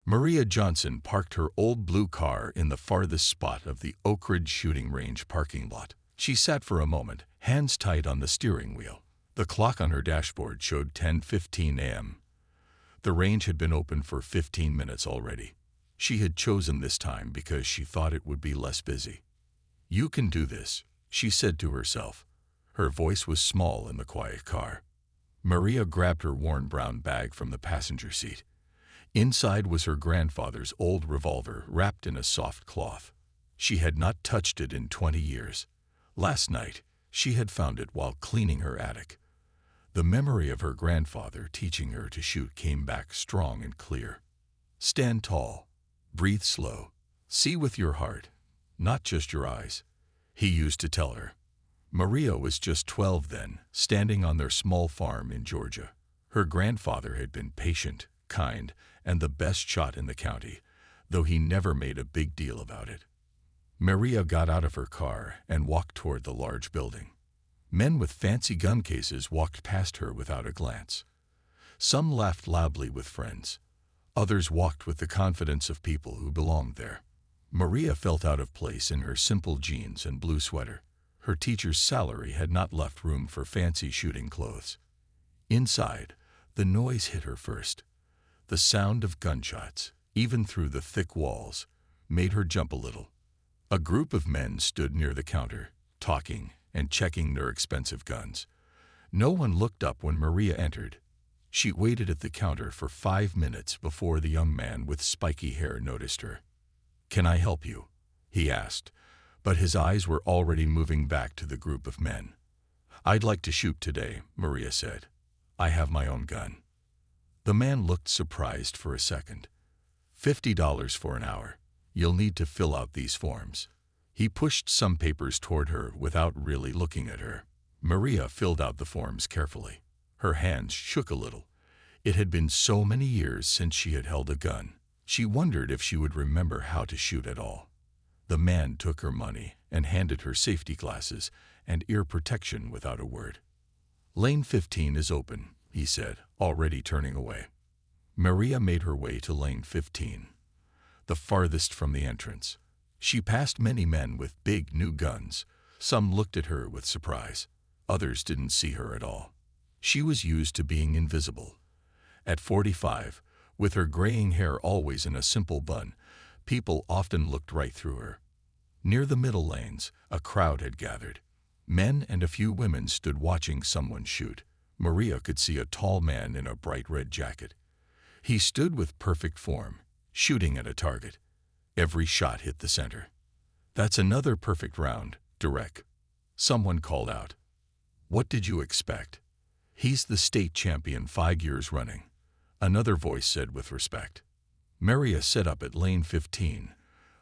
Maria Johnson parked her old blue car in the farthest spot of the Oak Ridge shooting range parking lot. She sat for a moment, hands tight on the steering wheel. The clock on her dashboard showed 10:15 a.m. The range had been open for 15 minutes already. She had chosen this time because she thought it would be less busy. "You can do this," she said to herself. Her voice was small in the quiet car. Maria grabbed her worn brown bag from the passenger seat. Inside was her grandfather's old revolver wrapped in a soft cloth. She had not touched it in 20 years. Last night, she had found it while cleaning her attic. The memory of her grandfather teaching her to shoot came back strong and clear. "Stand tall. Breathe slow. See with your heart, not just your eyes," he used to tell her. Maria was just 12 then, standing on their small farm in Georgia. Her grandfather had been patient, kind, and the best shot in the county, though he never made a big deal about it. Maria got out of her car and walked toward the large building. Men with fancy gun cases walked past her without a glance. Some laughed loudly with friends. Others walked with the confidence of people who belonged there. Maria felt out of place in her simple jeans and blue sweater. Her teacher's salary had not left room for fancy shooting clothes. Inside, the noise hit her first. The sound of gunshots, even through the thick walls, made her jump a little. A group of men stood near the counter, talking and checking their expensive guns. No one looked up when Maria entered. She waited at the counter for 5 minutes before the young man with spiky hair noticed her. "Can I help you?" he asked, but his eyes were already moving back to the group of men. "I'd like to shoot today," Maria said. "I have my own gun." The man looked surprised for a second. $50 for an hour. You'll need to fill out these forms." He pushed some papers toward her without really looking at her. Maria filled out the forms carefully. Her hands shook a little. It had been so many years since she had held a gun. She wondered if she would remember how to shoot at all. The man took her money and handed her safety glasses and ear protection without a word. "Lane 15 is open," he said, already turning away. Maria made her way to lane 15, the farthest from the entrance. She passed many men with big new guns. Some looked at her with surprise. Others didn't see her at all. She was used to being invisible. At 45, with her graying hair always in a simple bun, people often looked right through her. Near the middle lanes, a crowd had gathered. Men and a few women stood watching someone shoot. Maria could see a tall man in a bright red jacket. He stood with perfect form, shooting at a target. Every shot hit the center. "That's another perfect round, Derek," someone called out. "What did you expect? He's the state champion 5 years running," another voice said with respect. Maria set up at lane 15,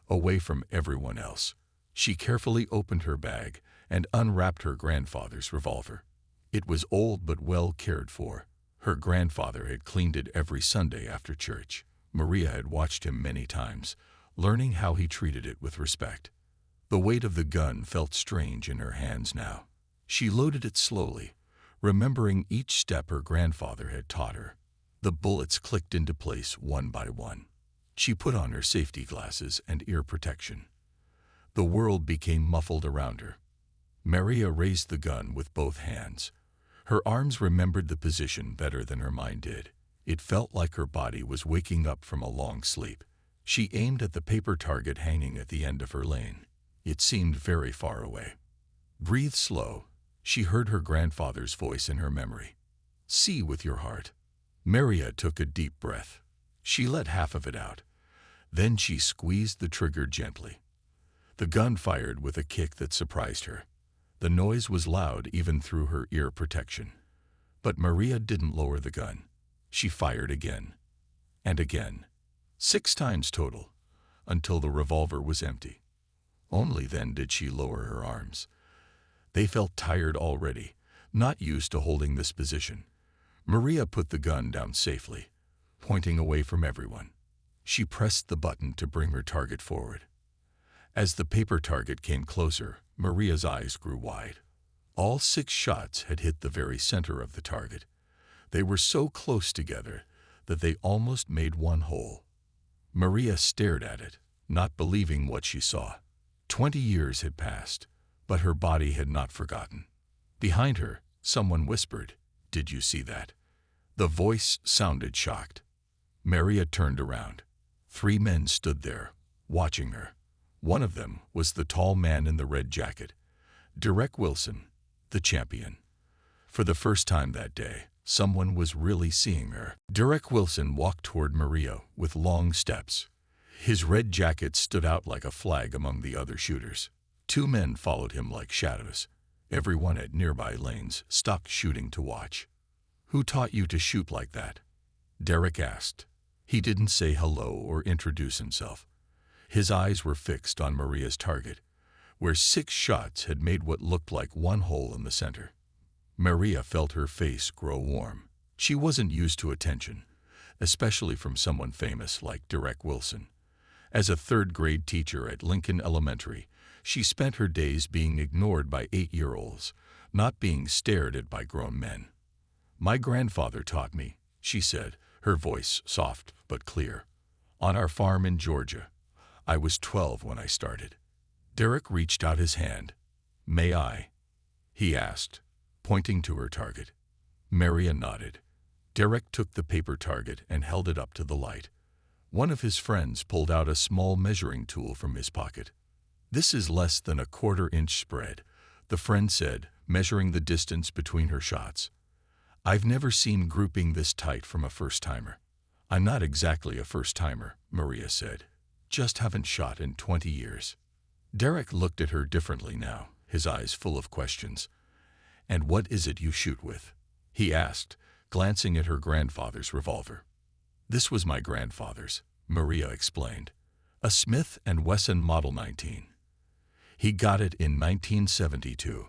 away from everyone else. She carefully opened her bag and unwrapped her grandfather's revolver. It was old but well cared for. Her grandfather had cleaned it every Sunday after church. Maria had watched him many times, learning how he treated it with respect. The weight of the gun felt strange in her hands now. She loaded it slowly, remembering each step her grandfather had taught her. The bullets clicked into place one by one. She put on her safety glasses and ear protection. The world became muffled around her. Maria raised the gun with both hands. Her arms remembered the position better than her mind did. It felt like her body was waking up from a long sleep. She aimed at the paper target hanging at the end of her lane. It seemed very far away. "Breathe slow," she heard her grandfather's voice in her memory. "See with your heart." Maria took a deep breath. She let half of it out. Then she squeezed the trigger gently. The gun fired with a kick that surprised her. The noise was loud even through her ear protection. But Maria didn't lower the gun. She fired again, and again, 6 times total, until the revolver was empty. Only then did she lower her arms. They felt tired already, not used to holding this position. Maria put the gun down safely, pointing away from everyone. She pressed the button to bring her target forward. As the paper target came closer, Maria's eyes grew wide. All 6 shots had hit the very center of the target. They were so close together that they almost made one hole. Maria stared at it, not believing what she saw. 20 years had passed, but her body had not forgotten. Behind her, someone whispered, "Did you see that?" The voice sounded shocked. Maria turned around. 3 men stood there, watching her. One of them was the tall man in the red jacket, Derek Wilson, the champion. For the first time that day, someone was really seeing her. Derek Wilson walked toward Maria with long steps. His red jacket stood out like a flag among the other shooters. 2 men followed him like shadows. Everyone at nearby lanes stopped shooting to watch. "Who taught you to shoot like that?" Derek asked. He didn't say hello or introduce himself. His eyes were fixed on Maria's target, where 6 shots had made what looked like one hole in the center. Maria felt her face grow warm. She wasn't used to attention, especially from someone famous like Derek Wilson. As a 3rd-grade teacher at Lincoln Elementary, she spent her days being ignored by 8-year-olds, not being stared at by grown men. "My grandfather taught me," she said, her voice soft but clear. "On our farm in Georgia. I was 12 when I started." Derek reached out his hand. "May I?" he asked, pointing to her target. Maria nodded. Derek took the paper target and held it up to the light. One of his friends pulled out a small measuring tool from his pocket. "This is less than a 1/4-inch spread," the friend said, measuring the distance between her shots. "I've never seen grouping this tight from a first-timer." "I'm not exactly a first-timer," Maria said. "Just haven't shot in 20 years." Derek looked at her differently now, his eyes full of questions. "And what is it you shoot with?" he asked, glancing at her grandfather's revolver. "This was my grandfather's," Maria explained. "A Smith & Wesson Model 19. He got it in 1972.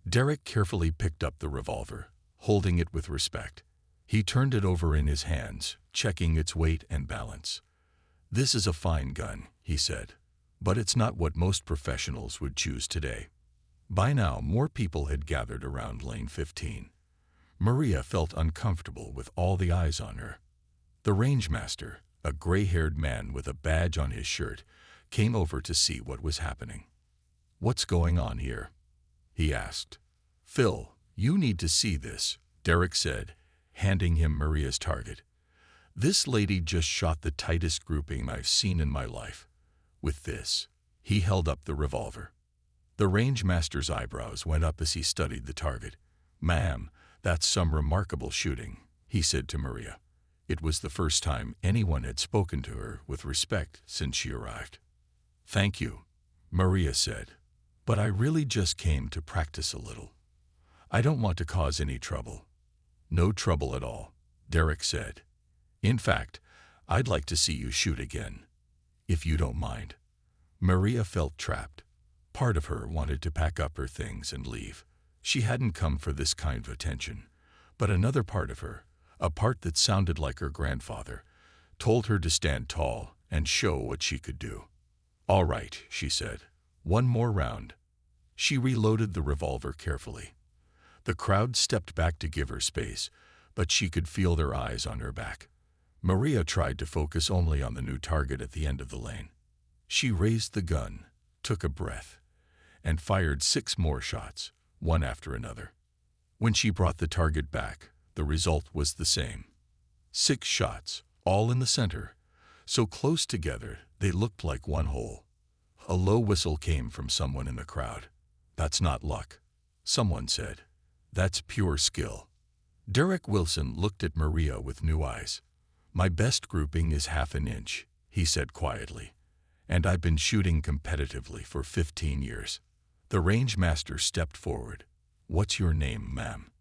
Derek carefully picked up the revolver, holding it with respect. He turned it over in his hands, checking its weight and balance. "This is a fine gun," he said, "but it's not what most professionals would choose today." By now, more people had gathered around Lane 15. Maria felt uncomfortable with all the eyes on her. The rangemaster, a gray-haired man with a badge on his shirt, came over to see what was happening. "What's going on here?" he asked. "Phil, you need to see this," Derek said, handing him Maria's target. "This lady just shot the tightest grouping I've seen in my life. With this." He held up the revolver. The rangemaster's eyebrows went up as he studied the target. "Ma'am, that's some remarkable shooting," he said to Maria. It was the first time anyone had spoken to her with respect since she arrived. "Thank you," Maria said, "but I really just came to practice a little. I don't want to cause any trouble." "No trouble at all," Derek said. "In fact, I'd like to see you shoot again, if you don't mind." Maria felt trapped. Part of her wanted to pack up her things and leave. She hadn't come for this kind of attention. But another part of her, a part that sounded like her grandfather, told her to stand tall and show what she could do. "All right," she said. "One more round." She reloaded the revolver carefully. The crowd stepped back to give her space, but she could feel their eyes on her back. Maria tried to focus only on the new target at the end of the lane. She raised the gun, took a breath, and fired 6 more shots, one after another. When she brought the target back, the result was the same. 6 shots, all in the center, so close together they looked like one hole. A low whistle came from someone in the crowd. "That's not luck," someone said. "That's pure skill." Derek Wilson looked at Maria with new eyes. "My best grouping is 1/2 inch, he said quietly, "and I've been shooting competitively for 15 years. The rangemaster stepped forward. "What's your name, ma'am?"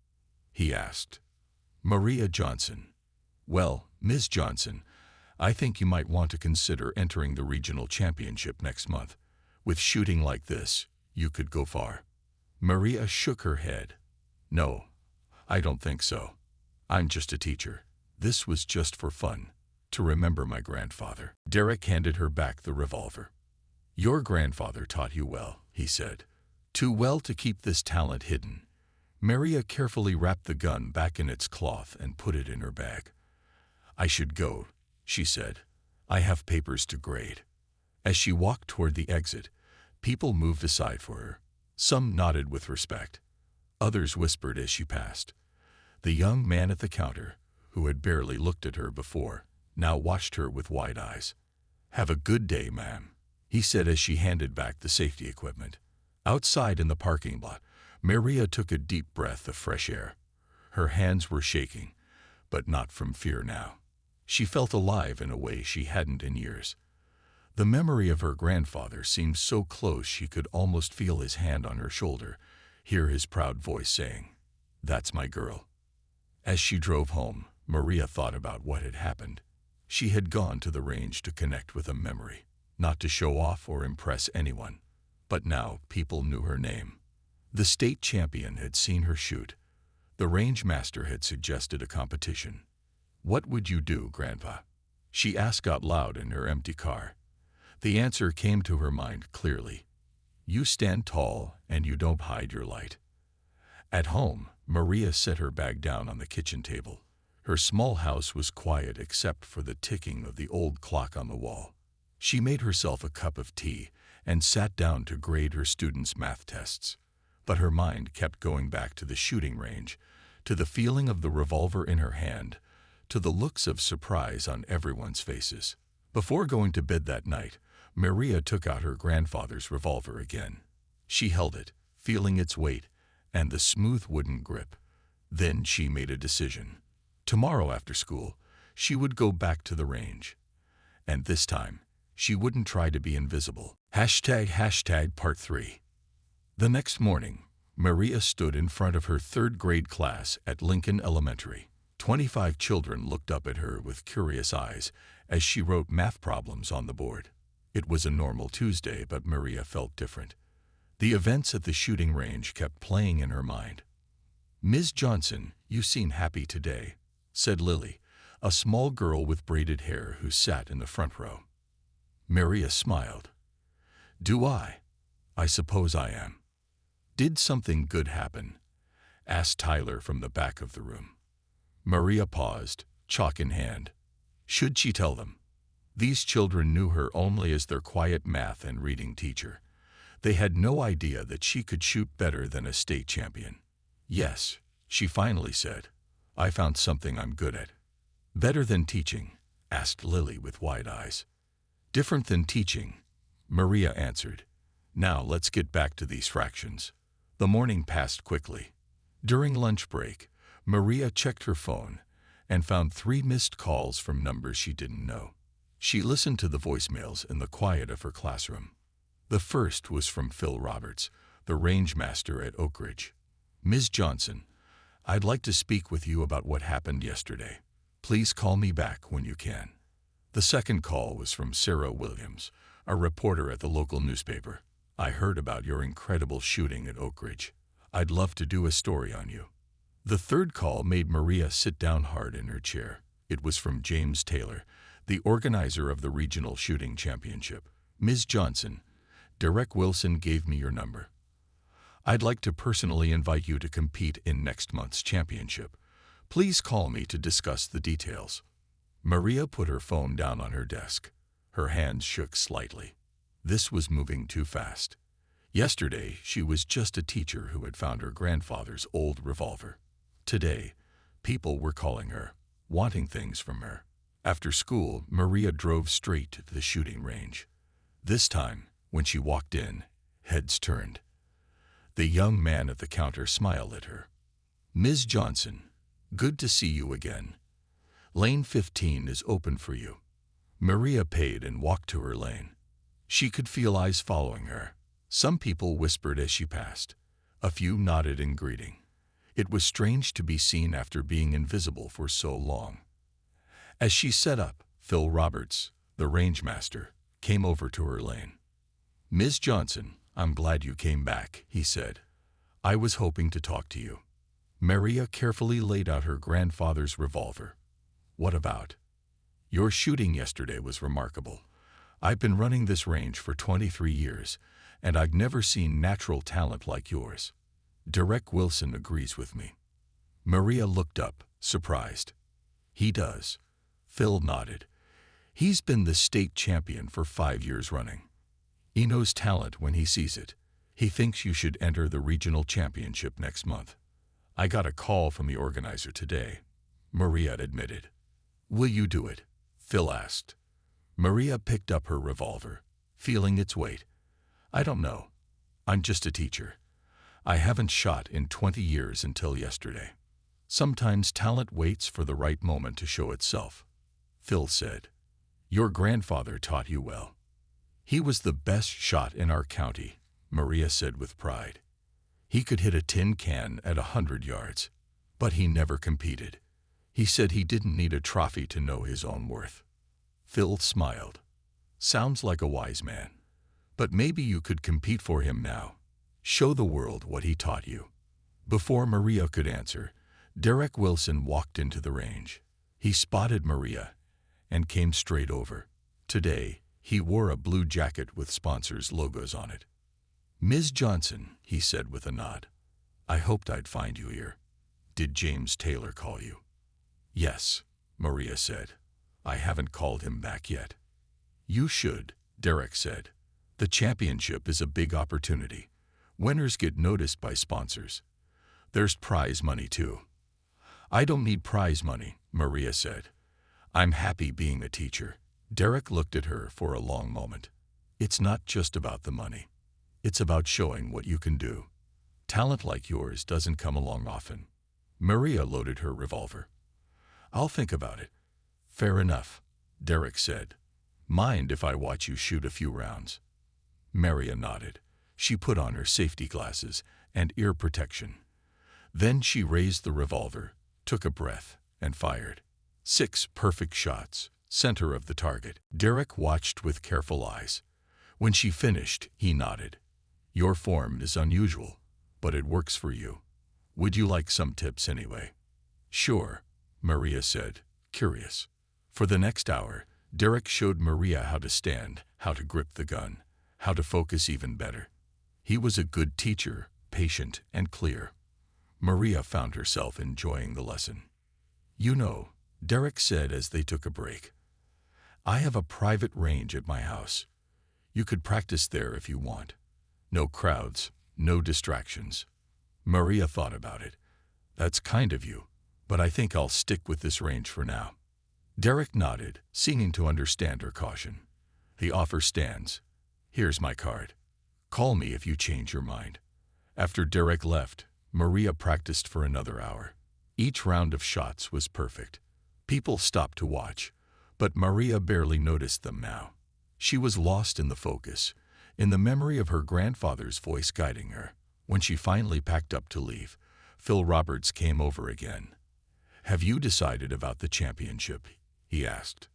he asked. "Maria Johnson." "Well, Ms. Johnson, I think you might want to consider entering the regional championship next month. With shooting like this, you could go far." Maria shook her head. "No, I don't think so. I'm just a teacher. This was just for fun, to remember my grandfather." Derek handed her back the revolver. "Your grandfather taught you well," he said. "Too well to keep this talent hidden." Maria carefully wrapped the gun back in its cloth and put it in her bag. "I should go," she said. I have papers to grade. As she walked toward the exit, people moved aside for her. Some nodded with respect. Others whispered as she passed. The young man at the counter, who had barely looked at her before, now watched her with wide eyes. "Have a good day, ma'am," he said as she handed back the safety equipment. Outside in the parking lot, Maria took a deep breath of fresh air. Her hands were shaking, but not from fear now. She felt alive in a way she hadn't in years. The memory of her grandfather seemed so close she could almost feel his hand on her shoulder, hear his proud voice saying, "That's my girl." As she drove home, Maria thought about what had happened. She had gone to the range to connect with a memory, not to show off or impress anyone. But now people knew her name. The state champion had seen her shoot. The range master had suggested a competition. "What would you do, Grandpa?" she asked out loud in her empty car. The answer came to her mind clearly. "You stand tall and you don't hide your light." At home, Maria set her bag down on the kitchen table. Her small house was quiet except for the ticking of the old clock on the wall. She made herself a cup of tea and sat down to grade her students' math tests. But her mind kept going back to the shooting range, to the feeling of the revolver in her hand, to the looks of surprise on everyone's faces. Before going to bed that night, Maria took out her grandfather's revolver again. She held it, feeling its weight and the smooth wooden grip. Then she made a decision. Tomorrow after school, she would go back to the range. And this time, she wouldn't try to be invisible. Part 3. The next morning, Maria stood in front of her third-grade class at Lincoln Elementary. 25 children looked up at her with curious eyes as she wrote math problems on the board. It was a normal Tuesday, but Maria felt different. The events at the shooting range kept playing in her mind. "Ms. Johnson, you seem happy today," said Lily, a small girl with braided hair who sat in the front row. Maria smiled. "Do I? I suppose I am." "Did something good happen?" asked Tyler from the back of the room. Maria paused, chalk in hand. Should she tell them? These children knew her only as their quiet math and reading teacher. They had no idea that she could shoot better than a state champion. "Yes," she finally said. "I found something I'm good at." "Better than teaching?" asked Lily with wide eyes. "Different than teaching," Maria answered. "Now let's get back to these fractions." The morning passed quickly. During lunch break, Maria checked her phone and found 3 missed calls from numbers she didn't know. She listened to the voicemails in the quiet of her classroom. The first was from Phil Roberts, the range master at Oak Ridge. "Ms. Johnson, I'd like to speak with you about what happened yesterday. Please call me back when you can." The second call was from Sarah Williams, a reporter at the local newspaper. "I heard about your incredible shooting at Oak Ridge. I'd love to do a story on you." The third call made Maria sit down hard in her chair. It was from James Taylor, the organizer of the regional shooting championship. "Ms. Johnson, Derek Wilson gave me your number. I'd like to personally invite you to compete in next month's championship. Please call me to discuss the details." Maria put her phone down on her desk. Her hands shook slightly. This was moving too fast. Yesterday, she was just a teacher who had found her grandfather's old revolver. Today, people were calling her, wanting things from her. After school, Maria drove straight to the shooting range. This time, when she walked in, heads turned. The young man at the counter smiled at her. "Ms. Johnson, good to see you again. Lane 15 is open for you." Maria paid and walked to her lane. She could feel eyes following her. Some people whispered as she passed. A few nodded in greeting. It was strange to be seen after being invisible for so long. As she set up, Phil Roberts, the range master, came over to her lane. "Ms. Johnson, I'm glad you came back," he said. "I was hoping to talk to you." Maria carefully laid out her grandfather's revolver. "What about?" "Your shooting yesterday was remarkable. I've been running this range for 23 years, and I've never seen natural talent like yours. Derek Wilson agrees with me." Maria looked up, surprised. "He does." Phil nodded. He's been the state champion for 5 years running. He knows talent when he sees it. He thinks you should enter the regional championship next month. I got a call from the organizer today, Maria admitted. Will you do it? Phil asked. Maria picked up her revolver, feeling its weight. I don't know. I'm just a teacher. I haven't shot in 20 years until yesterday. Sometimes talent waits for the right moment to show itself, Phil said. Your grandfather taught you well. He was the best shot in our county, Maria said with pride. He could hit a tin can at 100 yards, but he never competed. He said he didn't need a trophy to know his own worth. Phil smiled. Sounds like a wise man. But maybe you could compete for him now. Show the world what he taught you. Before Maria could answer, Derek Wilson walked into the range. He spotted Maria and came straight over. Today, he wore a blue jacket with sponsors' logos on it. Ms. Johnson, he said with a nod. I hoped I'd find you here. Did James Taylor call you? Yes, Maria said. I haven't called him back yet. You should, Derek said. The championship is a big opportunity. Winners get noticed by sponsors. There's prize money too. I don't need prize money, Maria said. I'm happy being a teacher. Derek looked at her for a long moment. It's not just about the money. It's about showing what you can do. Talent like yours doesn't come along often. Maria loaded her revolver. I'll think about it. Fair enough, Derek said. Mind if I watch you shoot a few rounds? Maria nodded. She put on her safety glasses and ear protection. Then she raised the revolver, took a breath, and fired. 6 perfect shots, center of the target. Derek watched with careful eyes. When she finished, he nodded. Your form is unusual, but it works for you. Would you like some tips anyway? Sure, Maria said, curious. For the next hour, Derek showed Maria how to stand, how to grip the gun, how to focus even better. He was a good teacher, patient and clear. Maria found herself enjoying the lesson. You know, Derek said as they took a break, I have a private range at my house. You could practice there if you want. No crowds, no distractions. Maria thought about it. That's kind of you, but I think I'll stick with this range for now. Derek nodded, seeming to understand her caution. The offer stands. Here's my card. Call me if you change your mind. After Derek left, Maria practiced for another hour. Each round of shots was perfect. People stopped to watch, but Maria barely noticed them now. She was lost in the focus, in the memory of her grandfather's voice guiding her. When she finally packed up to leave, Phil Roberts came over again. Have you decided about the championship? He asked.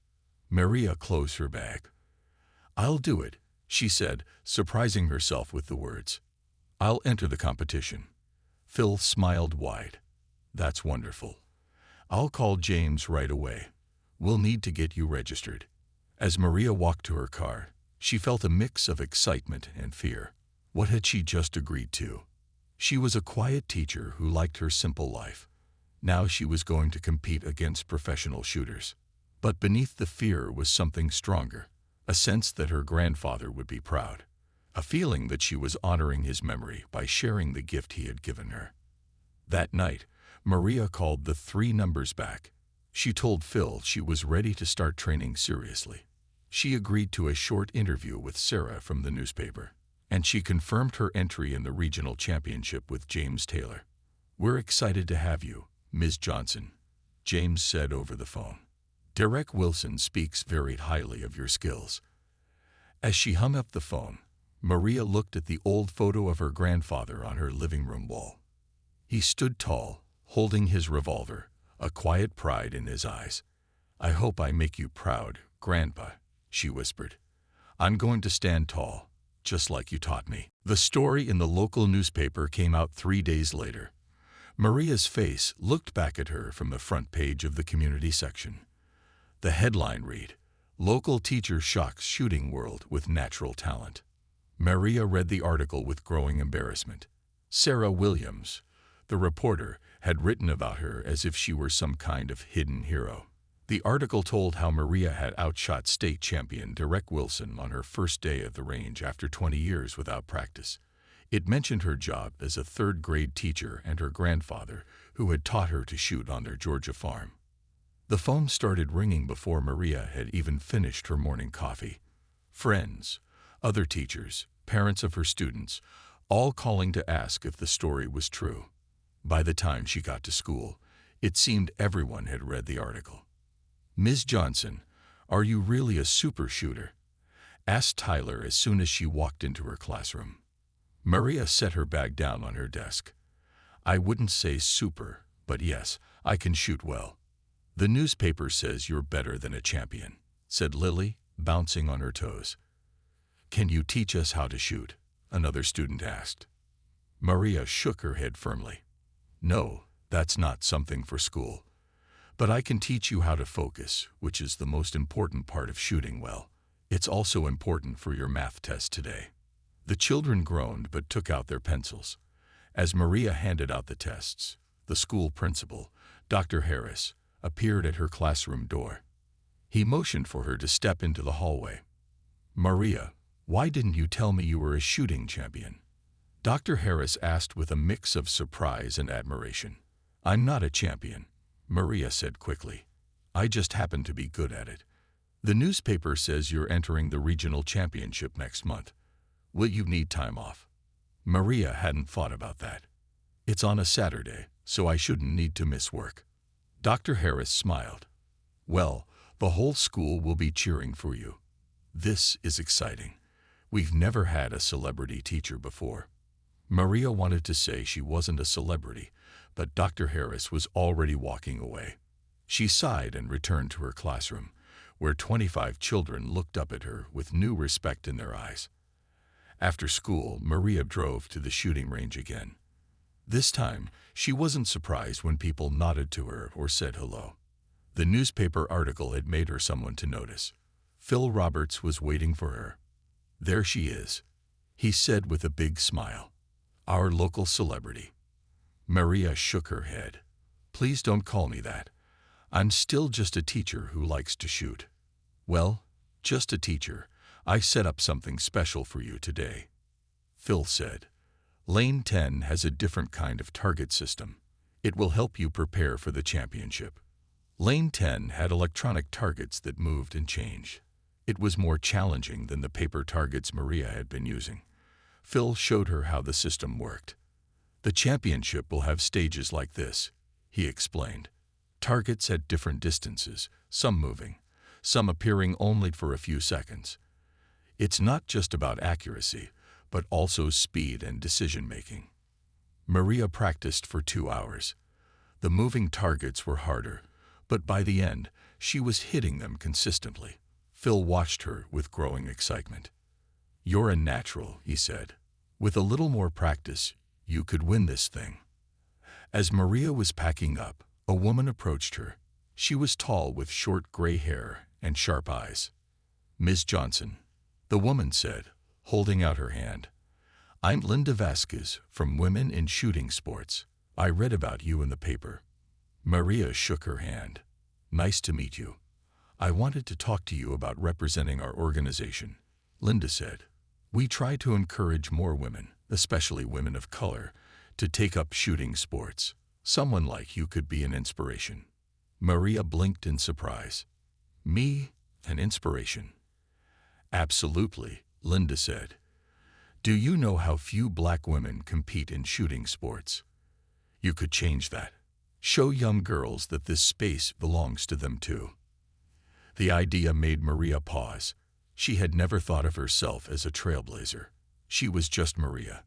Maria closed her bag. I'll do it, she said, surprising herself with the words. I'll enter the competition. Phil smiled wide. That's wonderful. I'll call James right away. We'll need to get you registered. As Maria walked to her car, she felt a mix of excitement and fear. What had she just agreed to? She was a quiet teacher who liked her simple life. Now she was going to compete against professional shooters. But beneath the fear was something stronger, a sense that her grandfather would be proud, a feeling that she was honoring his memory by sharing the gift he had given her. That night, Maria called the 3 numbers back. She told Phil she was ready to start training seriously. She agreed to a short interview with Sarah from the newspaper, and she confirmed her entry in the regional championship with James Taylor. We're excited to have you, Ms. Johnson, James said over the phone. Derek Wilson speaks very highly of your skills. As she hung up the phone, Maria looked at the old photo of her grandfather on her living room wall. He stood tall, holding his revolver, a quiet pride in his eyes. I hope I make you proud, Grandpa, she whispered. I'm going to stand tall, just like you taught me. The story in the local newspaper came out 3 days later. Maria's face looked back at her from the front page of the community section. The headline read, Local Teacher Shocks Shooting World with Natural Talent. Maria read the article with growing embarrassment. Sarah Williams, the reporter, had written about her as if she were some kind of hidden hero. The article told how Maria had outshot state champion Derek Wilson on her first day at the range after 20 years without practice. It mentioned her job as a third-grade teacher and her grandfather, who had taught her to shoot on their Georgia farm. The phone started ringing before Maria had even finished her morning coffee. Friends, other teachers, parents of her students, all calling to ask if the story was true. By the time she got to school, it seemed everyone had read the article. "Ms. Johnson, are you really a super shooter?" asked Tyler as soon as she walked into her classroom. Maria set her bag down on her desk. "I wouldn't say super, but yes, I can shoot well." "The newspaper says you're better than a champion," said Lily, bouncing on her toes. "Can you teach us how to shoot?" another student asked. Maria shook her head firmly. "No, that's not something for school. But I can teach you how to focus, which is the most important part of shooting well. It's also important for your math test today." The children groaned but took out their pencils. As Maria handed out the tests, the school principal, Dr. Harris, appeared at her classroom door. He motioned for her to step into the hallway. "Maria, why didn't you tell me you were a shooting champion?" Dr. Harris asked with a mix of surprise and admiration. "I'm not a champion," Maria said quickly. "I just happen to be good at it. The newspaper says you're entering the regional championship next month. Will you need time off?" Maria hadn't thought about that. "It's on a Saturday, so I shouldn't need to miss work." Dr. Harris smiled. "Well, the whole school will be cheering for you. This is exciting. We've never had a celebrity teacher before." Maria wanted to say she wasn't a celebrity, but Dr. Harris was already walking away. She sighed and returned to her classroom, where 25 children looked up at her with new respect in their eyes. After school, Maria drove to the shooting range again. This time, she wasn't surprised when people nodded to her or said hello. The newspaper article had made her someone to notice. Phil Roberts was waiting for her. "There she is," he said with a big smile. "Our local celebrity." Maria shook her head. "Please don't call me that. I'm still just a teacher who likes to shoot." "Well, just a teacher. I set up something special for you today," Phil said. "Lane 10 has a different kind of target system. It will help you prepare for the championship." Lane 10 had electronic targets that moved and changed. It was more challenging than the paper targets Maria had been using. Phil showed her how the system worked. "The championship will have stages like this," he explained. "Targets at different distances, some moving, some appearing only for a few seconds. It's not just about accuracy, but also speed and decision-making." Maria practiced for 2 hours. The moving targets were harder, but by the end, she was hitting them consistently. Phil watched her with growing excitement. "You're a natural," he said. "With a little more practice, you could win this thing." As Maria was packing up, a woman approached her. She was tall with short gray hair and sharp eyes. "Ms. Johnson," the woman said, holding out her hand. "I'm Linda Vasquez from Women in Shooting Sports. I read about you in the paper." Maria shook her hand. "Nice to meet you. I wanted to talk to you about representing our organization," Linda said. "We try to encourage more women, especially women of color, to take up shooting sports. Someone like you could be an inspiration." Maria blinked in surprise. "Me? An inspiration?" "Absolutely," Linda said. "Do you know how few black women compete in shooting sports? You could change that. Show young girls that this space belongs to them too." The idea made Maria pause. She had never thought of herself as a trailblazer. She was just Maria,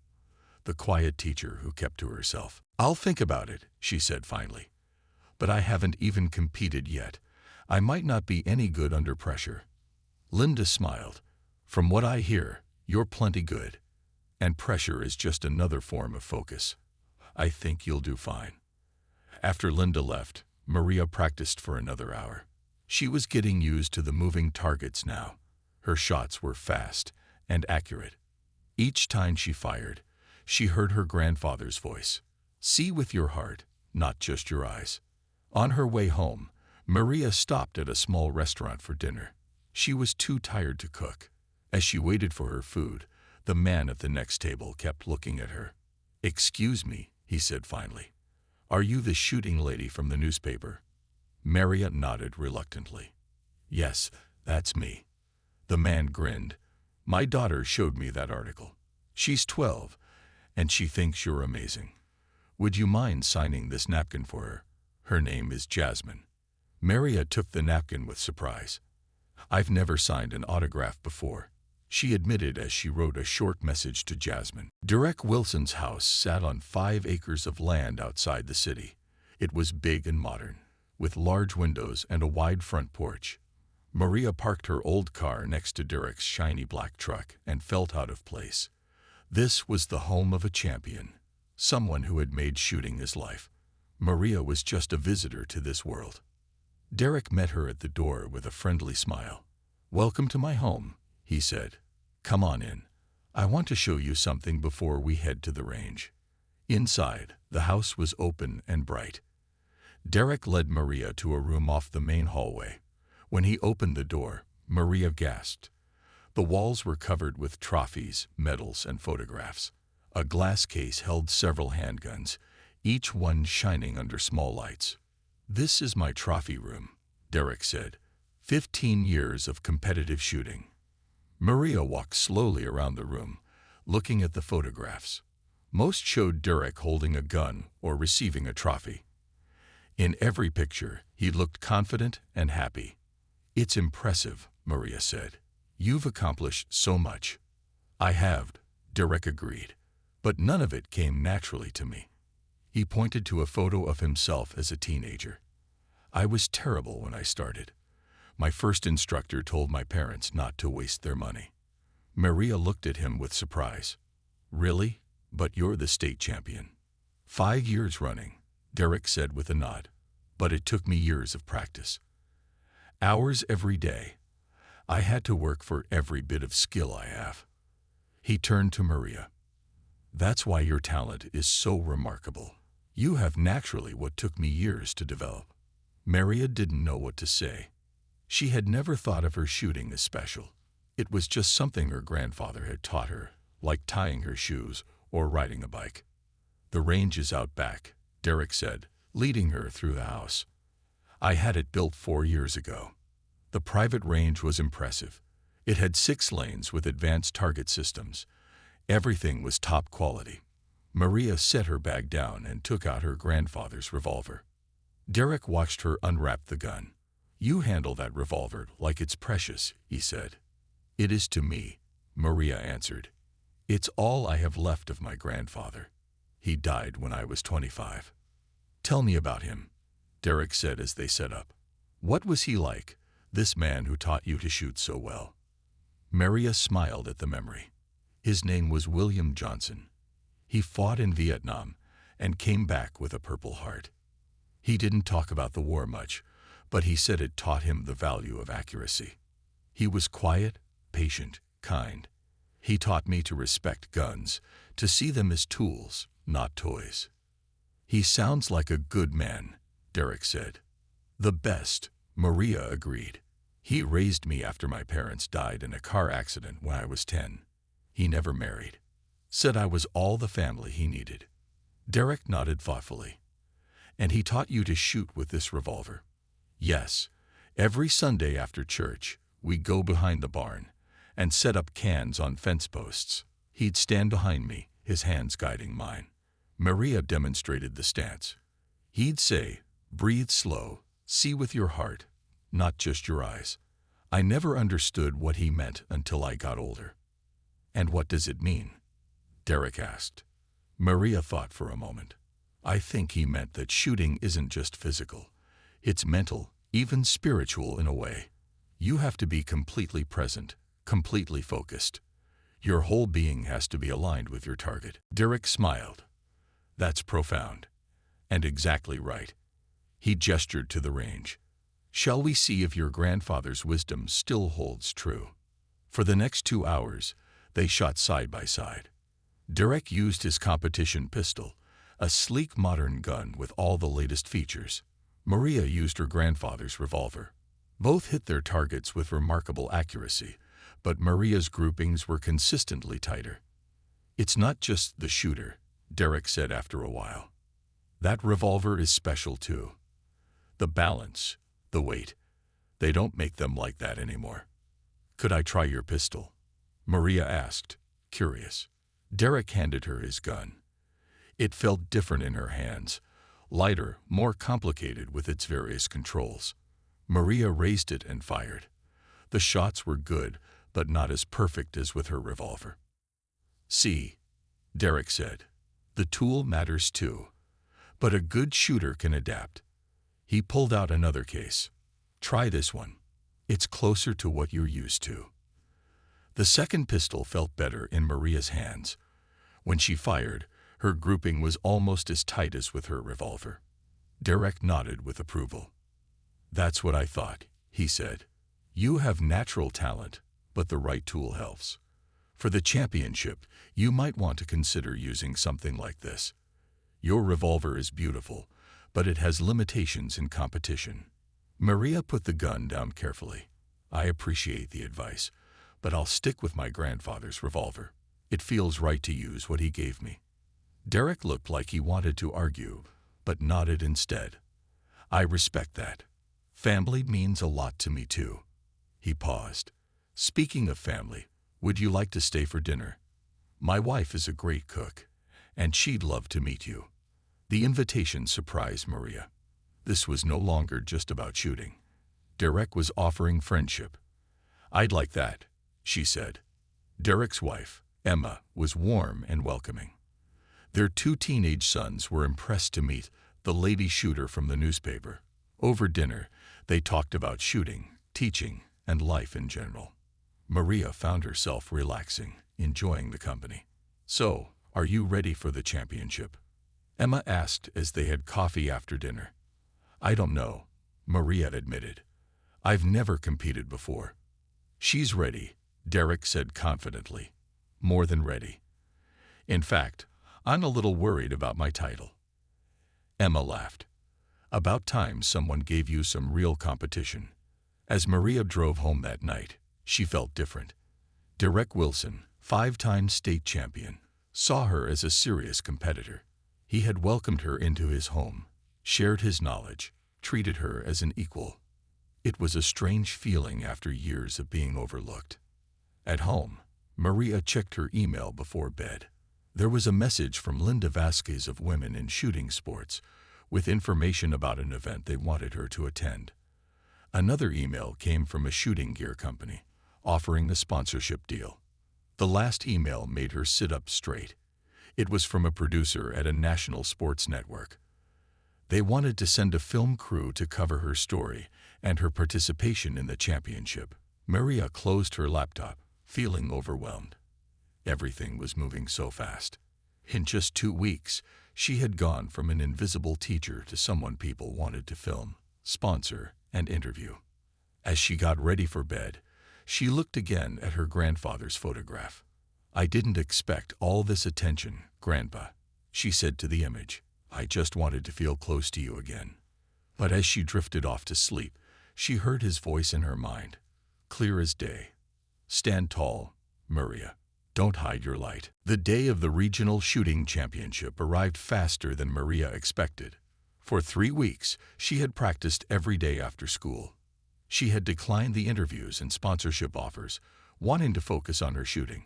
the quiet teacher who kept to herself. "I'll think about it," she said finally. "But I haven't even competed yet. I might not be any good under pressure." Linda smiled. "From what I hear, you're plenty good. And pressure is just another form of focus. I think you'll do fine." After Linda left, Maria practiced for another hour. She was getting used to the moving targets now. Her shots were fast and accurate. Each time she fired, she heard her grandfather's voice. "See with your heart, not just your eyes." On her way home, Maria stopped at a small restaurant for dinner. She was too tired to cook. As she waited for her food, the man at the next table kept looking at her. "Excuse me," he said finally. "Are you the shooting lady from the newspaper?" Maria nodded reluctantly. "Yes, that's me." The man grinned. "My daughter showed me that article. She's 12, and she thinks you're amazing. Would you mind signing this napkin for her? Her name is Jasmine." Maria took the napkin with surprise. "I've never signed an autograph before," she admitted as she wrote a short message to Jasmine. Derek Wilson's house sat on 5 acres of land outside the city. It was big and modern, with large windows and a wide front porch. Maria parked her old car next to Derek's shiny black truck and felt out of place. This was the home of a champion, someone who had made shooting his life. Maria was just a visitor to this world. Derek met her at the door with a friendly smile. "Welcome to my home," he said. "Come on in. I want to show you something before we head to the range." Inside, the house was open and bright. Derek led Maria to a room off the main hallway. When he opened the door, Maria gasped. The walls were covered with trophies, medals, and photographs. A glass case held several handguns, each one shining under small lights. "This is my trophy room," Derek said. 15 years of competitive shooting. Maria walked slowly around the room, looking at the photographs. Most showed Derek holding a gun or receiving a trophy. In every picture, he looked confident and happy. "It's impressive," Maria said. "You've accomplished so much." "I have," Derek agreed, "but none of it came naturally to me." He pointed to a photo of himself as a teenager. "I was terrible when I started. My first instructor told my parents not to waste their money." Maria looked at him with surprise. "Really? But you're the state champion." 5 years running," Derek said with a nod. "But it took me years of practice. Hours every day. I had to work for every bit of skill I have." He turned to Maria. "That's why your talent is so remarkable. You have naturally what took me years to develop." Maria didn't know what to say. She had never thought of her shooting as special. It was just something her grandfather had taught her, like tying her shoes or riding a bike. "The range is out back," Derek said, leading her through the house. "I had it built 4 years ago." The private range was impressive. It had 6 lanes with advanced target systems. Everything was top quality. Maria set her bag down and took out her grandfather's revolver. Derek watched her unwrap the gun. "You handle that revolver like it's precious," he said. "It is to me," Maria answered. "It's all I have left of my grandfather. He died when I was 25. "Tell me about him," Derek said as they set up. "What was he like, this man who taught you to shoot so well?" Maria smiled at the memory. "His name was William Johnson. He fought in Vietnam and came back with a Purple Heart. He didn't talk about the war much, but he said it taught him the value of accuracy. He was quiet, patient, kind. He taught me to respect guns, to see them as tools, not toys." "He sounds like a good man," Derek said. "The best," Maria agreed. "He raised me after my parents died in a car accident when I was 10. He never married. Said I was all the family he needed." Derek nodded thoughtfully. "And he taught you to shoot with this revolver?" "Yes. Every Sunday after church, we'd go behind the barn and set up cans on fence posts. He'd stand behind me, his hands guiding mine." Maria demonstrated the stance. He'd say, "Breathe slow, see with your heart, not just your eyes." I never understood what he meant until I got older. "And what does it mean?" Derek asked. Maria thought for a moment. "I think he meant that shooting isn't just physical. It's mental, even spiritual in a way. You have to be completely present, completely focused. Your whole being has to be aligned with your target." Derek smiled. "That's profound. And exactly right." He gestured to the range. "Shall we see if your grandfather's wisdom still holds true?" For the next 2 hours, they shot side by side. Derek used his competition pistol, a sleek modern gun with all the latest features. Maria used her grandfather's revolver. Both hit their targets with remarkable accuracy, but Maria's groupings were consistently tighter. "It's not just the shooter," Derek said after a while. "That revolver is special too. The balance, the weight. They don't make them like that anymore." "Could I try your pistol?" Maria asked, curious. Derek handed her his gun. It felt different in her hands, lighter, more complicated with its various controls. Maria raised it and fired. The shots were good, but not as perfect as with her revolver. "See," Derek said, "the tool matters too. But a good shooter can adapt." He pulled out another case. "Try this one. It's closer to what you're used to." The second pistol felt better in Maria's hands. When she fired, her grouping was almost as tight as with her revolver. Derek nodded with approval. "That's what I thought," he said. "You have natural talent, but the right tool helps. For the championship, you might want to consider using something like this. Your revolver is beautiful, but it has limitations in competition." Maria put the gun down carefully. "I appreciate the advice, but I'll stick with my grandfather's revolver. It feels right to use what he gave me." Derek looked like he wanted to argue, but nodded instead. "I respect that. Family means a lot to me too." He paused. "Speaking of family, would you like to stay for dinner? My wife is a great cook, and she'd love to meet you." The invitation surprised Maria. This was no longer just about shooting. Derek was offering friendship. "I'd like that," she said. Derek's wife, Emma, was warm and welcoming. Their 2 teenage sons were impressed to meet the lady shooter from the newspaper. Over dinner, they talked about shooting, teaching, and life in general. Maria found herself relaxing, enjoying the company. "So, are you ready for the championship?" Emma asked as they had coffee after dinner. "I don't know," Maria admitted. "I've never competed before." "She's ready," Derek said confidently. "More than ready. In fact, I'm a little worried about my title." Emma laughed. "About time someone gave you some real competition." As Maria drove home that night, she felt different. Derek Wilson, 5-time state champion, saw her as a serious competitor. He had welcomed her into his home, shared his knowledge, treated her as an equal. It was a strange feeling after years of being overlooked. At home, Maria checked her email before bed. There was a message from Linda Vasquez of Women in Shooting Sports, with information about an event they wanted her to attend. Another email came from a shooting gear company, offering a sponsorship deal. The last email made her sit up straight. It was from a producer at a national sports network. They wanted to send a film crew to cover her story and her participation in the championship. Maria closed her laptop, feeling overwhelmed. Everything was moving so fast. In just 2 weeks, she had gone from an invisible teacher to someone people wanted to film, sponsor, and interview. As she got ready for bed, she looked again at her grandfather's photograph. "I didn't expect all this attention, Grandpa," she said to the image. "I just wanted to feel close to you again." But as she drifted off to sleep, she heard his voice in her mind, clear as day. "Stand tall, Maria. Don't hide your light." The day of the regional shooting championship arrived faster than Maria expected. For 3 weeks, she had practiced every day after school. She had declined the interviews and sponsorship offers, wanting to focus on her shooting.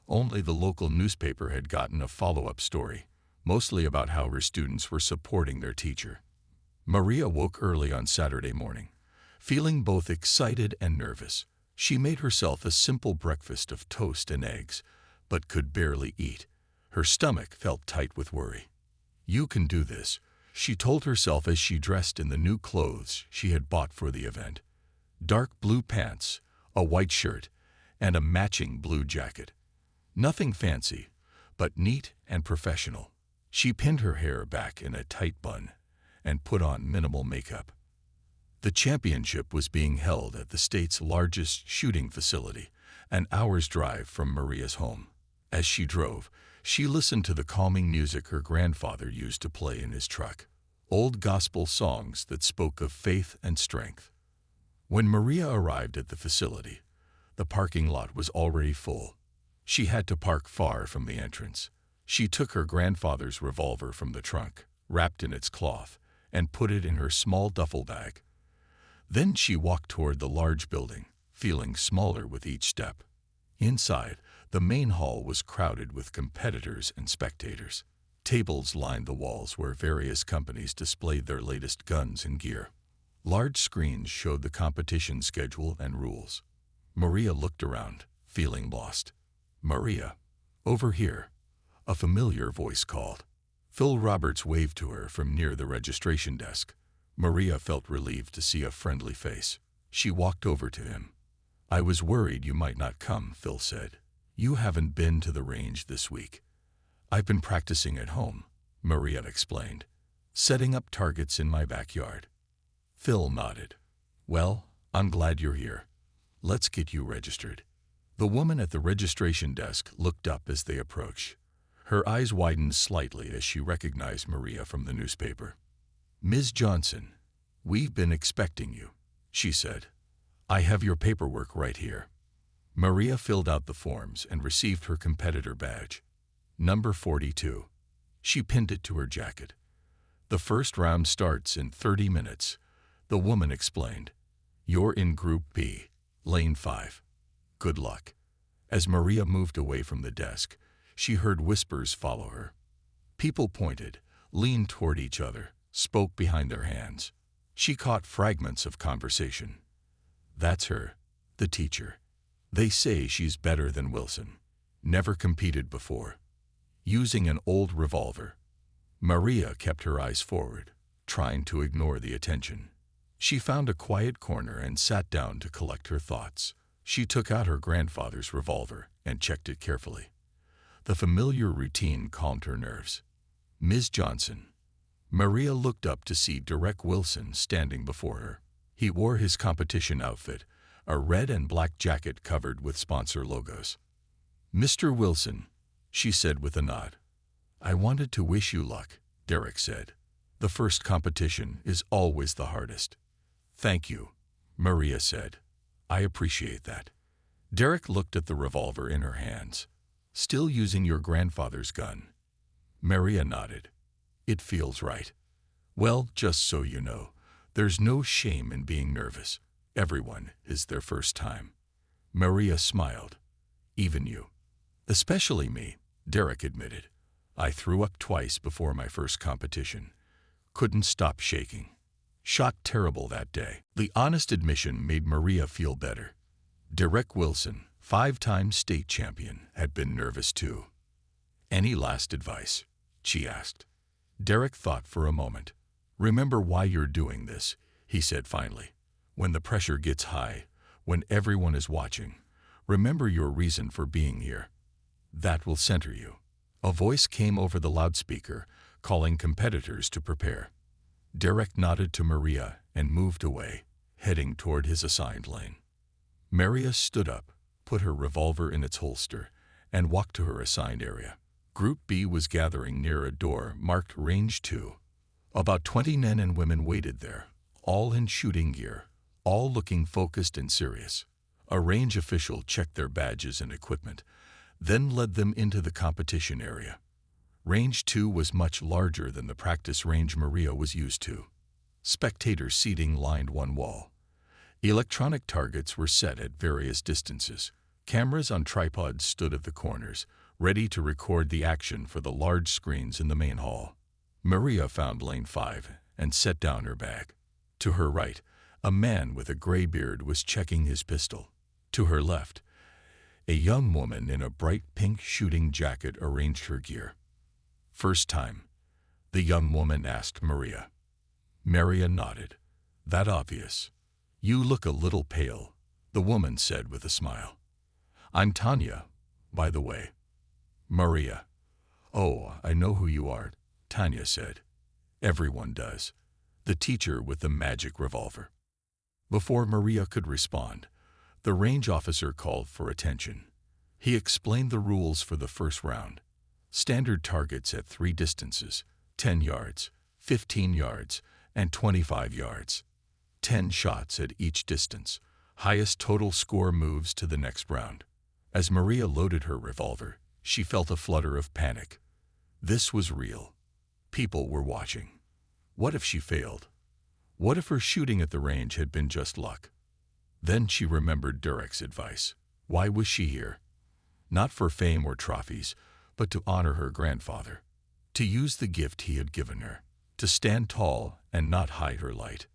Only the local newspaper had gotten a follow-up story, mostly about how her students were supporting their teacher. Maria woke early on Saturday morning, feeling both excited and nervous. She made herself a simple breakfast of toast and eggs, but could barely eat. Her stomach felt tight with worry. "You can do this," she told herself as she dressed in the new clothes she had bought for the event. Dark blue pants, a white shirt, and a matching blue jacket. Nothing fancy, but neat and professional. She pinned her hair back in a tight bun and put on minimal makeup. The championship was being held at the state's largest shooting facility, an hour's drive from Maria's home. As she drove, she listened to the calming music her grandfather used to play in his truck. old gospel songs that spoke of faith and strength. When Maria arrived at the facility, the parking lot was already full. She had to park far from the entrance. She took her grandfather's revolver from the trunk, wrapped in its cloth, and put it in her small duffel bag. Then she walked toward the large building, feeling smaller with each step. Inside, the main hall was crowded with competitors and spectators. Tables lined the walls where various companies displayed their latest guns and gear. Large screens showed the competition schedule and rules. Maria looked around, feeling lost. "Maria, over here," a familiar voice called. Phil Roberts waved to her from near the registration desk. Maria felt relieved to see a friendly face. She walked over to him. "I was worried you might not come," Phil said. "You haven't been to the range this week." "I've been practicing at home," Maria explained, "setting up targets in my backyard." Phil nodded. "Well, I'm glad you're here. Let's get you registered." The woman at the registration desk looked up as they approached. Her eyes widened slightly as she recognized Maria from the newspaper. "Ms. Johnson, we've been expecting you," she said. "I have your paperwork right here." Maria filled out the forms and received her competitor badge. Number 42. She pinned it to her jacket. "The first round starts in 30 minutes, the woman explained. "You're in Group B, Lane 5. Good luck." As Maria moved away from the desk, she heard whispers follow her. People pointed, leaned toward each other, spoke behind their hands. She caught fragments of conversation. "That's her, the teacher. They say she's better than Wilson. Never competed before." Using an old revolver, Maria kept her eyes forward, trying to ignore the attention. She found a quiet corner and sat down to collect her thoughts. She took out her grandfather's revolver and checked it carefully. The familiar routine calmed her nerves. "Ms. Johnson." Maria looked up to see Derek Wilson standing before her. He wore his competition outfit, a red and black jacket covered with sponsor logos. "Mr. Wilson," she said with a nod. "I wanted to wish you luck," Derek said. "The first competition is always the hardest." "Thank you," Maria said. "I appreciate that." Derek looked at the revolver in her hands. "Still using your grandfather's gun?" Maria nodded. "It feels right." "Well, just so you know, there's no shame in being nervous. Everyone is their first time." Maria smiled. "Even you." "Especially me," Derek admitted. "I threw up twice before my first competition. Couldn't stop shaking. Shot terrible that day." The honest admission made Maria feel better. Derek Wilson, 5-time state champion, had been nervous too. "Any last advice?" she asked. Derek thought for a moment. "Remember why you're doing this," he said finally. "When the pressure gets high, when everyone is watching, remember your reason for being here. That will center you." A voice came over the loudspeaker, calling competitors to prepare. Derek nodded to Maria and moved away, heading toward his assigned lane. Maria stood up, put her revolver in its holster, and walked to her assigned area. Group B was gathering near a door marked Range 2. About 20 men and women waited there, all in shooting gear, all looking focused and serious. A range official checked their badges and equipment, then led them into the competition area. Range 2 was much larger than the practice range Maria was used to. Spectator seating lined one wall. Electronic targets were set at various distances. Cameras on tripods stood at the corners, ready to record the action for the large screens in the main hall. Maria found Lane 5 and set down her bag. To her right, a man with a gray beard was checking his pistol. To her left, a young woman in a bright pink shooting jacket arranged her gear. "First time?" the young woman asked Maria. Maria nodded. "That obvious. You look a little pale," the woman said with a smile. "I'm Tanya, by the way." Maria. "Oh, I know who you are," Tanya said. "Everyone does. The teacher with the magic revolver." Before Maria could respond, the range officer called for attention. He explained the rules for the first round. Standard targets at 3 distances, 10 yards, 15 yards, and 25 yards. 10 shots at each distance. Highest total score moves to the next round. As Maria loaded her revolver, she felt a flutter of panic. This was real. People were watching. What if she failed? What if her shooting at the range had been just luck? Then she remembered Derek's advice. Why was she here? Not for fame or trophies, but to honor her grandfather. To use the gift he had given her. To stand tall and not hide her light.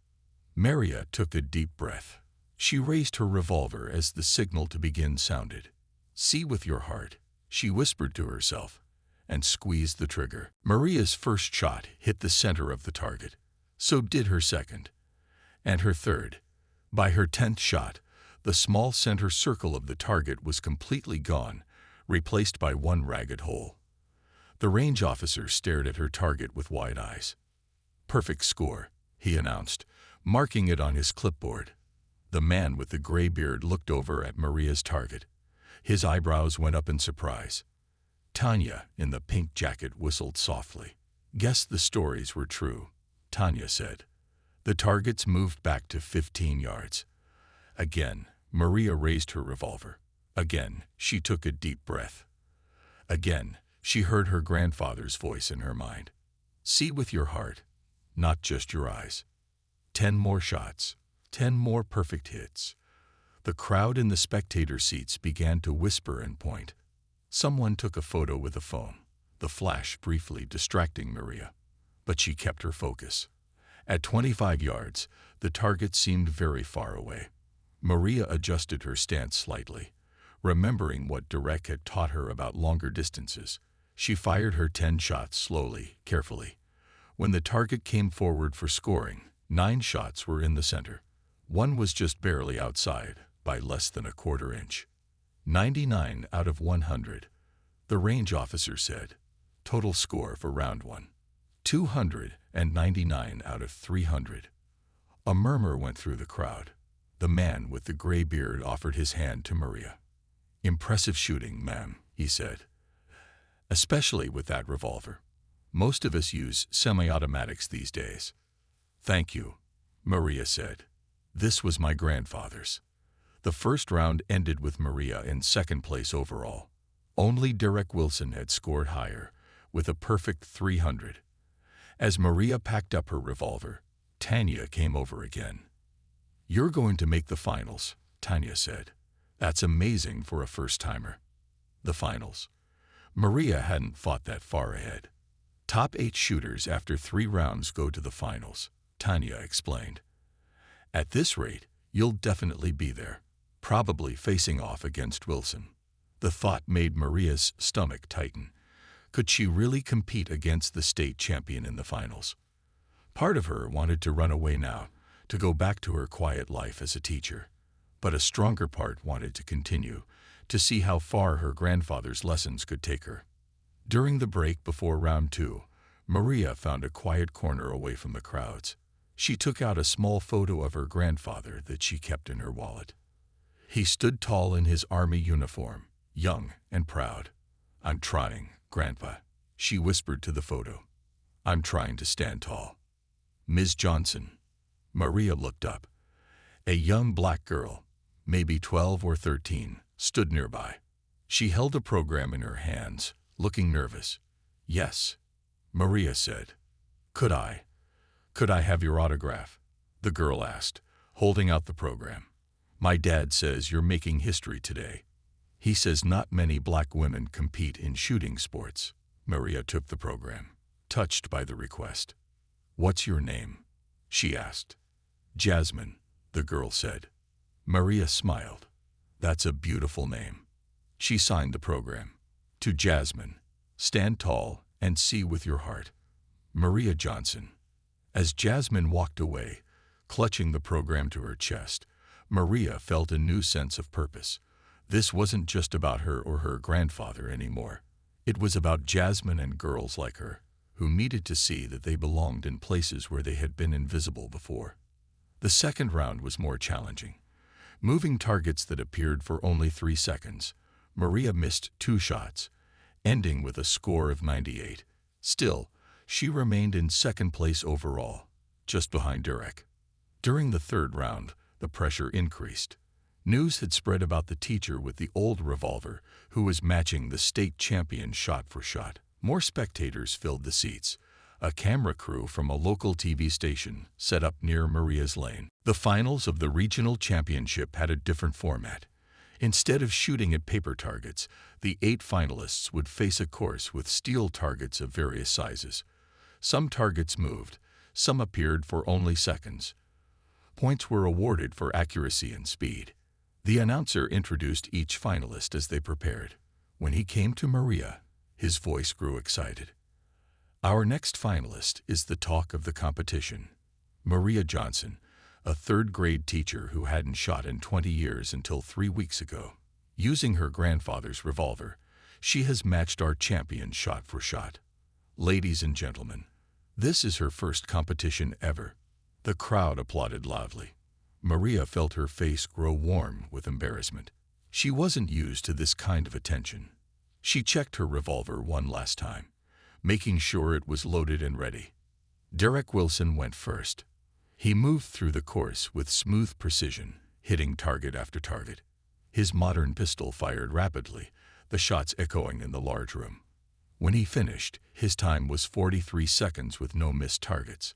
Maria took a deep breath. She raised her revolver as the signal to begin sounded. "See with your heart," she whispered to herself, and squeezed the trigger. Maria's first shot hit the center of the target. So did her second. And her third. By her 10th shot, the small center circle of the target was completely gone, replaced by one ragged hole. The range officer stared at her target with wide eyes. "Perfect score," he announced, marking it on his clipboard. The man with the gray beard looked over at Maria's target. His eyebrows went up in surprise. Tanya, in the pink jacket, whistled softly. "Guess the stories were true," Tanya said. The targets moved back to 15 yards. Again, Maria raised her revolver. Again, she took a deep breath. Again, she heard her grandfather's voice in her mind. "See with your heart, not just your eyes." 10 more shots. 10 more perfect hits. The crowd in the spectator seats began to whisper and point. Someone took a photo with a phone, the flash briefly distracting Maria. But she kept her focus. At 25 yards, the target seemed very far away. Maria adjusted her stance slightly. Remembering what Derek had taught her about longer distances, she fired her 10 shots slowly, carefully. When the target came forward for scoring, 9 shots were in the center. One was just barely outside, by less than a quarter inch. 99 out of 100, the range officer said. Total score for round 1. 299 out of 300. A murmur went through the crowd. The man with the gray beard offered his hand to Maria. "Impressive shooting, ma'am," he said. "Especially with that revolver. Most of us use semi-automatics these days." "Thank you," Maria said. "This was my grandfather's." The first round ended with Maria in second place overall. Only Derek Wilson had scored higher, with a perfect 300. As Maria packed up her revolver, Tanya came over again. "You're going to make the finals," Tanya said. "That's amazing for a first-timer." The finals. Maria hadn't thought that far ahead. Top 8 shooters after 3 rounds go to the finals, Tanya explained. "At this rate, you'll definitely be there, probably facing off against Wilson." The thought made Maria's stomach tighten. Could she really compete against the state champion in the finals? Part of her wanted to run away now, to go back to her quiet life as a teacher. But a stronger part wanted to continue, to see how far her grandfather's lessons could take her. During the break before round 2, Maria found a quiet corner away from the crowds. She took out a small photo of her grandfather that she kept in her wallet. He stood tall in his army uniform, young and proud. "I'm trying, Grandpa," she whispered to the photo. "I'm trying to stand tall." "Ms. Johnson." Maria looked up. A young black girl, maybe 12 or 13, stood nearby. She held a program in her hands, looking nervous. "Yes," Maria said. Could I have your autograph?" the girl asked, holding out the program. "My dad says you're making history today. He says not many black women compete in shooting sports." Maria took the program, touched by the request. "What's your name?" she asked. "Jasmine," the girl said. Maria smiled. "That's a beautiful name." She signed the program. "To Jasmine, stand tall and see with your heart. Maria Johnson." As Jasmine walked away, clutching the program to her chest, Maria felt a new sense of purpose. This wasn't just about her or her grandfather anymore. It was about Jasmine and girls like her, who needed to see that they belonged in places where they had been invisible before. The second round was more challenging. Moving targets that appeared for only 3 seconds, Maria missed 2 shots, ending with a score of 98. Still, She remained in second place overall, just behind Derek. During the third round, the pressure increased. News had spread about the teacher with the old revolver who was matching the state champion shot for shot. More spectators filled the seats. A camera crew from a local TV station set up near Maria's lane. The finals of the regional championship had a different format. Instead of shooting at paper targets, the 8 finalists would face a course with steel targets of various sizes. Some targets moved, some appeared for only seconds. Points were awarded for accuracy and speed. The announcer introduced each finalist as they prepared. When he came to Maria, his voice grew excited. Our next finalist is the talk of the competition. Maria Johnson, a third-grade teacher who hadn't shot in 20 years until 3 weeks ago. Using her grandfather's revolver, she has matched our champion shot for shot. Ladies and gentlemen, this is her first competition ever. The crowd applauded loudly. Maria felt her face grow warm with embarrassment. She wasn't used to this kind of attention. She checked her revolver one last time, making sure it was loaded and ready. Derek Wilson went first. He moved through the course with smooth precision, hitting target after target. His modern pistol fired rapidly, the shots echoing in the large room. When he finished, his time was 43 seconds with no missed targets.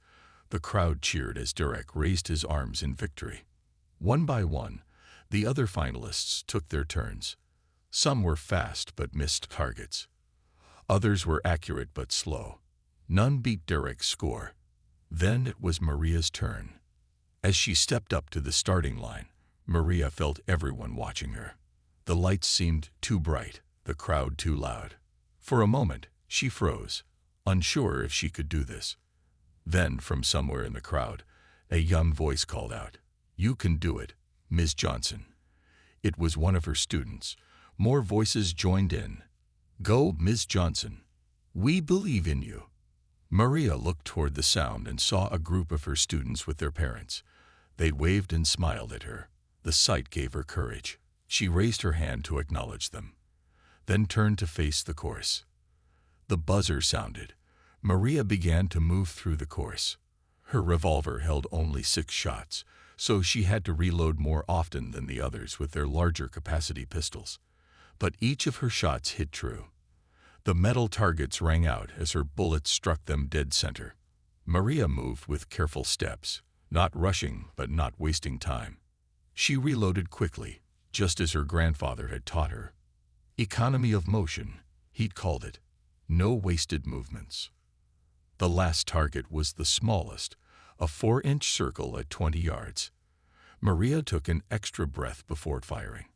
The crowd cheered as Derek raised his arms in victory. One by one, the other finalists took their turns. Some were fast but missed targets. Others were accurate but slow. None beat Derek's score. Then it was Maria's turn. As she stepped up to the starting line, Maria felt everyone watching her. The lights seemed too bright, the crowd too loud. For a moment, she froze, unsure if she could do this. Then, from somewhere in the crowd, a young voice called out, "You can do it, Ms. Johnson." It was one of her students. More voices joined in. "Go, Ms. Johnson. We believe in you." Maria looked toward the sound and saw a group of her students with their parents. They waved and smiled at her. The sight gave her courage. She raised her hand to acknowledge them, then turned to face the course. The buzzer sounded. Maria began to move through the course. Her revolver held only 6 shots, so she had to reload more often than the others with their larger capacity pistols. But each of her shots hit true. The metal targets rang out as her bullets struck them dead center. Maria moved with careful steps, not rushing but not wasting time. She reloaded quickly, just as her grandfather had taught her. Economy of motion, he'd called it. No wasted movements. The last target was the smallest, a 4-inch circle at 20 yards. Maria took an extra breath before firing.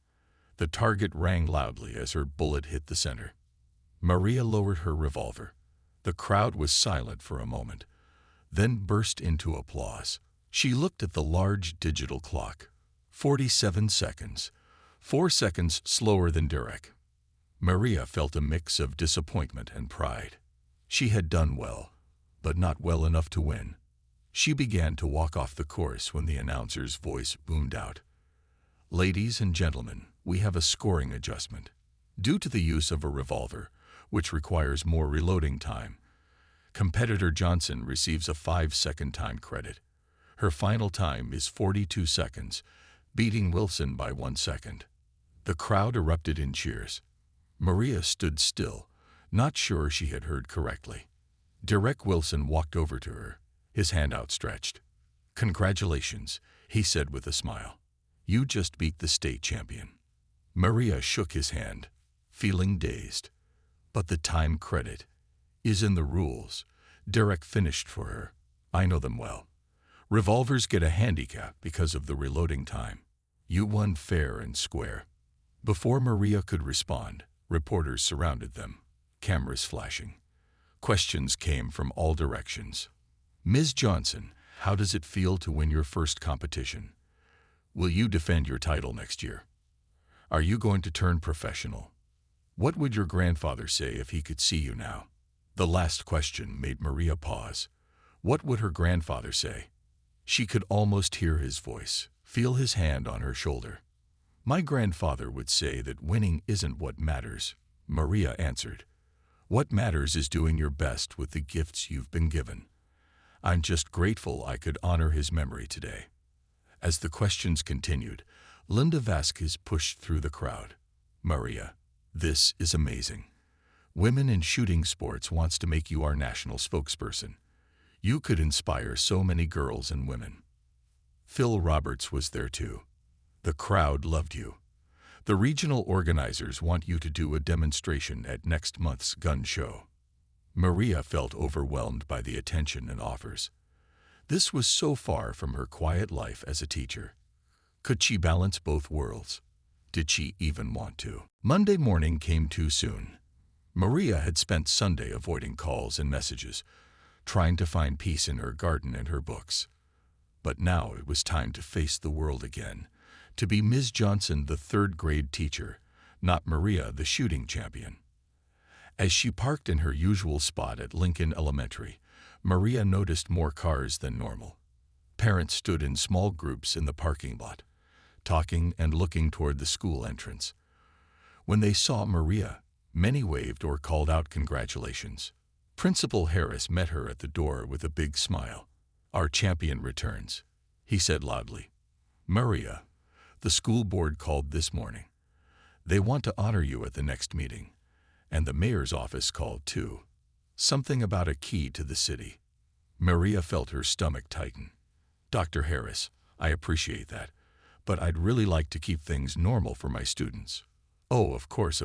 The target rang loudly as her bullet hit the center. Maria lowered her revolver. The crowd was silent for a moment, then burst into applause. She looked at the large digital clock. 47 seconds, 4 seconds slower than Derek. Maria felt a mix of disappointment and pride. She had done well, but not well enough to win. She began to walk off the course when the announcer's voice boomed out. "Ladies and gentlemen, we have a scoring adjustment. Due to the use of a revolver, which requires more reloading time, competitor Johnson receives a 5-second time credit. Her final time is 42 seconds, beating Wilson by 1 second. The crowd erupted in cheers. Maria stood still, not sure she had heard correctly. Derek Wilson walked over to her, his hand outstretched. "Congratulations," he said with a smile. "You just beat the state champion." Maria shook his hand, feeling dazed. "But the time credit is in the rules." Derek finished for her. "I know them well. Revolvers get a handicap because of the reloading time. You won fair and square." Before Maria could respond, reporters surrounded them, cameras flashing. Questions came from all directions. "Ms. Johnson, how does it feel to win your first competition? Will you defend your title next year? Are you going to turn professional? What would your grandfather say if he could see you now?" The last question made Maria pause. What would her grandfather say? She could almost hear his voice, feel his hand on her shoulder. "My grandfather would say that winning isn't what matters," Maria answered. What matters is doing your best with the gifts you've been given. I'm just grateful I could honor his memory today." As the questions continued, Linda Vasquez pushed through the crowd. "Maria, this is amazing. Women in Shooting Sports wants to make you our national spokesperson. You could inspire so many girls and women." Phil Roberts was there too. "The crowd loved you. The regional organizers want you to do a demonstration at next month's gun show." Maria felt overwhelmed by the attention and offers. This was so far from her quiet life as a teacher. Could she balance both worlds? Did she even want to? Monday morning came too soon. Maria had spent Sunday avoiding calls and messages, trying to find peace in her garden and her books. But now it was time to face the world again, to be Ms. Johnson, the third-grade teacher, not Maria, the shooting champion. As she parked in her usual spot at Lincoln Elementary, Maria noticed more cars than normal. Parents stood in small groups in the parking lot, talking and looking toward the school entrance. When they saw Maria, many waved or called out congratulations. Principal Harris met her at the door with a big smile. "Our champion returns," he said loudly. "Maria, the school board called this morning. They want to honor you at the next meeting. And the mayor's office called too. Something about a key to the city." Maria felt her stomach tighten. "Dr. Harris, I appreciate that, but I'd really like to keep things normal for my students." "Oh, of course,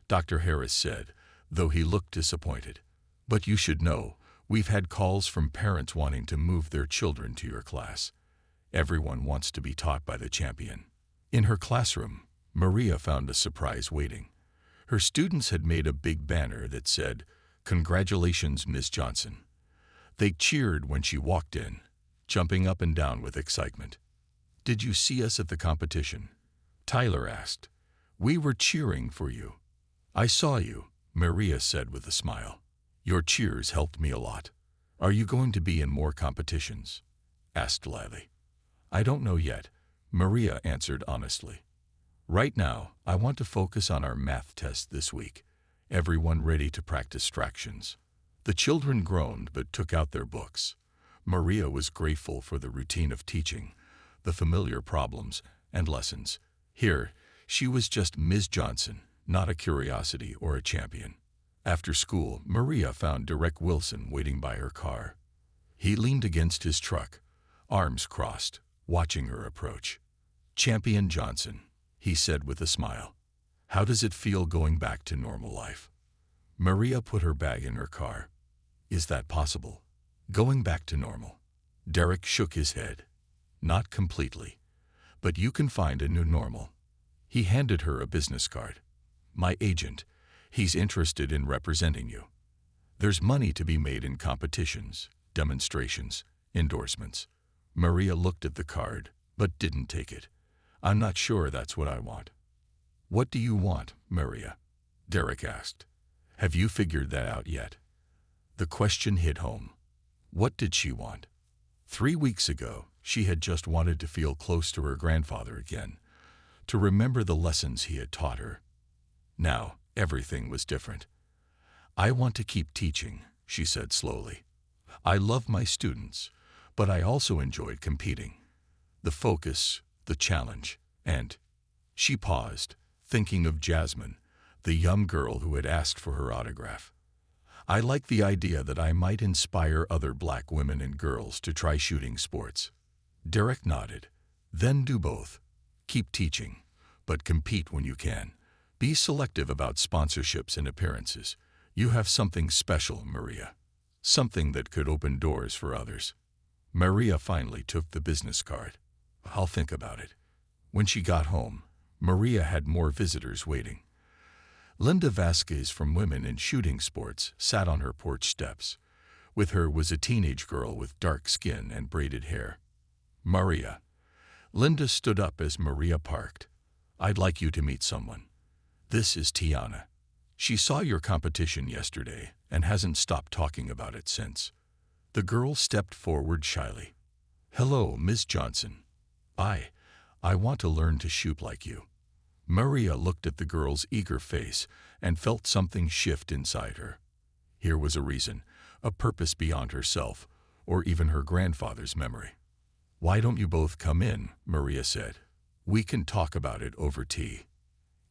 Dr. Harris said, though he looked disappointed. "But you should know, we've had calls from parents wanting to move their children to your class. Everyone wants to be taught by the champion." In her classroom, Maria found a surprise waiting. Her students had made a big banner that said, "Congratulations, Ms. Johnson." They cheered when she walked in, jumping up and down with excitement. "Did you see us at the competition?" Tyler asked. "We were cheering for you." "I saw you," Maria said with a smile. "Your cheers helped me a lot." "Are you going to be in more competitions?" asked Lily. "I don't know yet," Maria answered honestly. "Right now, I want to focus on our math test this week. Everyone ready to practice fractions?" The children groaned but took out their books. Maria was grateful for the routine of teaching, the familiar problems and lessons. Here, she was just Ms. Johnson, not a curiosity or a champion. After school, Maria found Derek Wilson waiting by her car. He leaned against his truck, arms crossed, watching her approach. "Champion Johnson," he said with a smile. "How does it feel going back to normal life?" Maria put her bag in her car. "Is that possible? Going back to normal?" Derek shook his head. "Not completely. But you can find a new normal." He handed her a business card. "My agent. He's interested in representing you. There's money to be made in competitions, demonstrations, endorsements." Maria looked at the card, but didn't take it. "I'm not sure that's what I want." "What do you want, Maria?" Derek asked. "Have you figured that out yet?" The question hit home. What did she want? 3 weeks ago, she had just wanted to feel close to her grandfather again, to remember the lessons he had taught her. Now, everything was different. "I want to keep teaching," she said slowly. "I love my students, but I also enjoyed competing. The focus, the challenge, and..." She paused, thinking of Jasmine, the young girl who had asked for her autograph. "I like the idea that I might inspire other black women and girls to try shooting sports." Derek nodded. "Then do both. Keep teaching, but compete when you can. Be selective about sponsorships and appearances. You have something special, Maria. Something that could open doors for others." Maria finally took the business card. "I'll think about it." When she got home, Maria had more visitors waiting. Linda Vasquez from Women in Shooting Sports sat on her porch steps. With her was a teenage girl with dark skin and braided hair. "Maria." Linda stood up as Maria parked. "I'd like you to meet someone. This is Tiana. She saw your competition yesterday and hasn't stopped talking about it since." The girl stepped forward shyly. "Hello, Miss Johnson. I want to learn to shoot like you." Maria looked at the girl's eager face and felt something shift inside her. Here was a reason, a purpose beyond herself, or even her grandfather's memory. "Why don't you both come in?" Maria said. "We can talk about it over tea."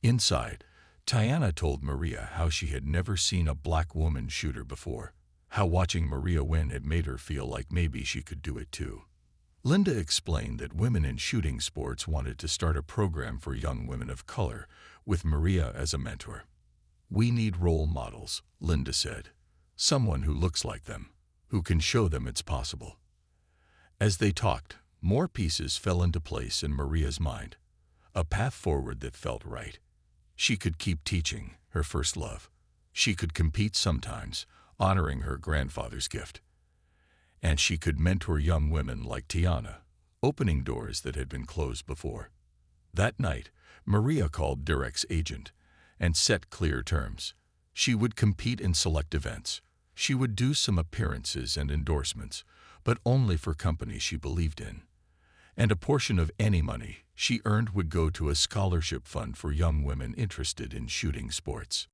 Inside, Tiana told Maria how she had never seen a black woman shooter before, how watching Maria win had made her feel like maybe she could do it too. Linda explained that women in shooting sports wanted to start a program for young women of color, with Maria as a mentor. "We need role models," Linda said. "Someone who looks like them, who can show them it's possible." As they talked, more pieces fell into place in Maria's mind, a path forward that felt right. She could keep teaching, her first love. She could compete sometimes, honoring her grandfather's gift. And she could mentor young women like Tiana, opening doors that had been closed before. That night, Maria called Derek's agent and set clear terms. She would compete in select events. She would do some appearances and endorsements, but only for companies she believed in. And a portion of any money she earned would go to a scholarship fund for young women interested in shooting sports.